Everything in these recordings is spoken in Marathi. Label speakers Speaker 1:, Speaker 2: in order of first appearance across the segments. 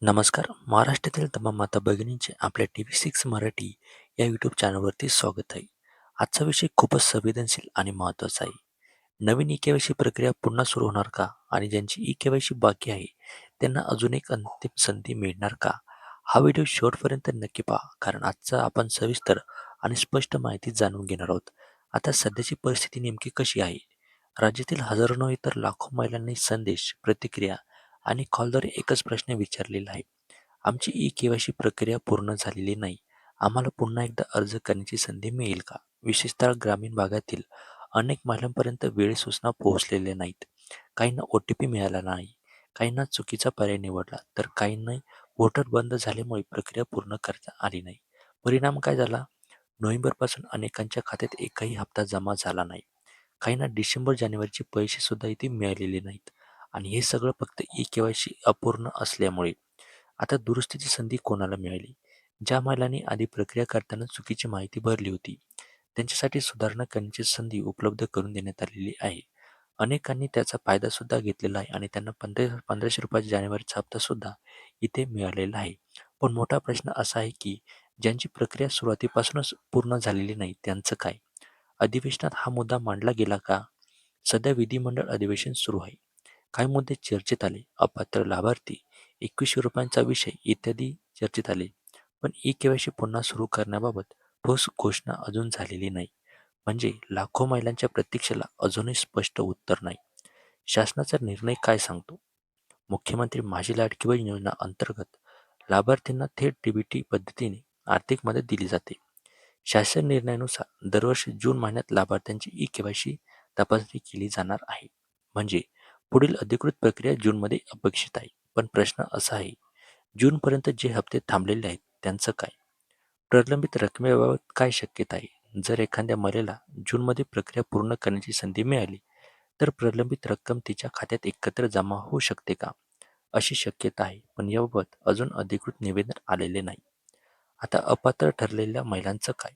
Speaker 1: नमस्कार. महाराष्ट्रातील तमाम माता भगिनींचे आपल्या TV6 मराठी या यूट्यूब चॅनलवरती स्वागत आहे. आजचा विषय खूपच संवेदनशील आणि महत्त्वाचा आहे. नवीन ई-के-वाय-सी प्रक्रिया पुन्हा सुरू होणार का? आणि ज्यांची ई-के-वाय-सी बाकी आहे त्यांना अजून एक अंतिम संधी मिळणार का? हा व्हिडिओ शेवटपर्यंत नक्की पहा, कारण आजचा आपण सविस्तर आणि स्पष्ट माहिती जाणून घेणार आहोत. आता सध्याची परिस्थिती नेमकी कशी आहे? राज्यातील हजारो नव्हे तर लाखो महिलांनी संदेश, प्रतिक्रिया आणि कॉलद्वारे एकच प्रश्न विचारलेला आहे. आमची ई-के-वाय-सी प्रक्रिया पूर्ण झालेली नाही. आम्हाला पुन्हा एकदा अर्ज करण्याची संधी मिळेल का? विशेषतः ग्रामीण भागातील अनेक महिलांपर्यंत वेळेत सूचना पोहोचलेल्या नाहीत. काहींना ओ-टी-पी मिळाला नाही, काहींना चुकीचा पर्याय निवडला, तर काहींना पोर्टल बंद झाल्यामुळे प्रक्रिया पूर्ण करता आली नाही. परिणाम काय झाला? नोव्हेंबरपासून अनेकांच्या खात्यात एकही हप्ता जमा झाला नाही. काहींना डिसेंबर-जानेवारीचे पैसे सुद्धा इथे मिळालेले नाहीत. आणि हे सगळं फक्त ई-के-वाय-सी अपूर्ण असल्यामुळे. आता दुरुस्तीची संधी कोणाला मिळाली? ज्या महिलांनी आधी प्रक्रिया करताना चुकीची माहिती भरली होती, त्यांच्यासाठी सुधारणा करण्याची संधी उपलब्ध करून देण्यात आलेली आहे. अनेकांनी त्याचा फायदा सुद्धा घेतलेला आहे आणि त्यांना ₹1500 जानेवारीचा हप्ता सुद्धा इथे मिळालेला आहे. पण मोठा प्रश्न असा आहे की ज्यांची प्रक्रिया सुरुवातीपासूनच पूर्ण झालेली नाही त्यांचं काय? अधिवेशनात हा मुद्दा मांडला गेला का? सध्या विधिमंडळ अधिवेशन सुरू आहे. काही मुद्दे चर्चेत आले. अपात्र लाभार्थी, ₹2100 विषय इत्यादी चर्चेत आले. पण ई-के-वाय-सी पुन्हा सुरू करण्याबाबत ठोस घोषणा अजून झालेली नाही. म्हणजे लाखो महिलांच्या प्रतीक्षेला अजूनही स्पष्ट उत्तर नाही. शासनाचा निर्णय काय सांगतो? मुख्यमंत्री माझी लाडकी बहीण योजना अंतर्गत लाभार्थींना थेट डीबीटी पद्धतीने आर्थिक मदत दिली जाते. शासन निर्णयानुसार दरवर्षी जून महिन्यात लाभार्थ्यांची ई-के-वाय-सी तपासणी केली जाणार आहे. म्हणजे पुढील अधिकृत प्रक्रिया जूनमध्ये अपेक्षित आहे. पण प्रश्न असा आहे, जूनपर्यंत जे हप्ते थांबलेले आहेत त्यांचं काय? प्रलंबित रकमेबाबत काय शक्यता आहे? जर एखाद्या महिलेला जूनमध्ये प्रक्रिया पूर्ण करण्याची संधी मिळाली, तर प्रलंबित रक्कम तिच्या खात्यात एकत्र जमा होऊ शकते का? अशी शक्यता आहे, पण याबाबत अजून अधिकृत निवेदन आलेले नाही. आता अपात्र ठरलेल्या महिलांचं काय?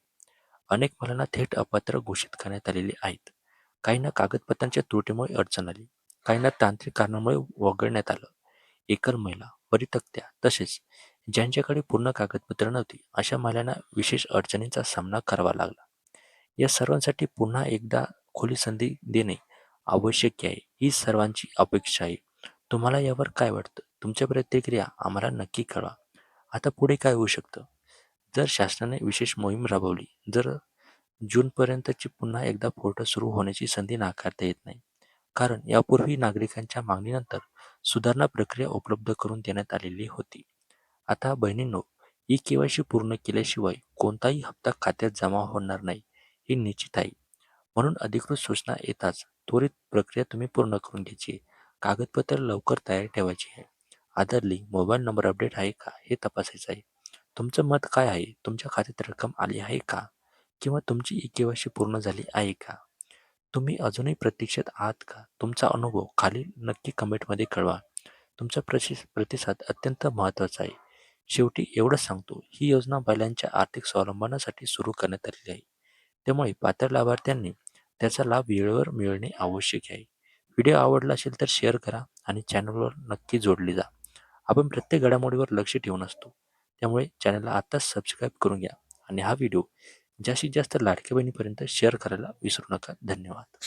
Speaker 1: अनेक मुलांना थेट अपात्र घोषित करण्यात आलेले आहेत. काहींना कागदपत्रांच्या त्रुटीमुळे अडचण आली, काहींना तांत्रिक कारणामुळे वगळण्यात आलं. एकल महिला, परित्यक्त्या तसेच ज्यांच्याकडे पूर्ण कागदपत्र नव्हती अशा महिलांना विशेष अडचणींचा सामना करावा लागला. या सर्वांसाठी पुन्हा एकदा खुली संधी देणे आवश्यक आहे, ही सर्वांची अपेक्षा आहे. तुम्हाला यावर काय वाटतं? तुमच्या प्रतिक्रिया आम्हाला नक्की कळवा. आता पुढे काय होऊ शकतं? जर शासनाने विशेष मोहीम राबवली, जर जूनपर्यंतची पुन्हा एकदा पोर्टल सुरू होण्याची संधी नाकारता येत नाही. कारण यापूर्वी नागरिकांच्या मागणीनंतर सुधारणा प्रक्रिया उपलब्ध करून देण्यात आलेली होती. आता बहिणींनो, ई-के-वाय-सी पूर्ण केल्याशिवाय कोणताही हप्ता खात्यात जमा होणार नाही, हे निश्चित आहे. म्हणून अधिकृत सूचना येताच त्वरित प्रक्रिया तुम्ही पूर्ण करून घ्यायची आहे. कागदपत्र लवकर तयार ठेवायची आहे. आधार लिंक, मोबाईल नंबर अपडेट आहे का हे तपासायचं आहे. तुमचं मत काय आहे? तुमच्या खात्यात रक्कम आली आहे का? किंवा तुमची ई-के-वाय-सी पूर्ण झाली आहे का? तुम्ही अजूनही प्रतीक्षेत आहात का? तुमचा अनुभव खाली नक्की कमेंटमध्ये कळवा. तुमचा प्रतिसाद अत्यंत महत्त्वाचा आहे. शेवटी एवढंच सांगतो, ही योजना महिलांच्या आर्थिक स्वावलंबनासाठी सुरू करण्यात आलेली आहे. त्यामुळे पात्र लाभार्थ्यांनी त्याचा लाभ वेळेवर मिळणे आवश्यक आहे. व्हिडिओ आवडला असेल तर शेअर करा आणि चॅनलवर नक्की जोडले जा. आपण प्रत्येक घडामोडीवर लक्ष ठेवून असतो. त्यामुळे चॅनलला आत्ताच सबस्क्राईब करून घ्या आणि हा व्हिडिओ जास्तीत जास्त लाडक्या बहिणीपर्यंत शेअर करायला विसरू नका. धन्यवाद.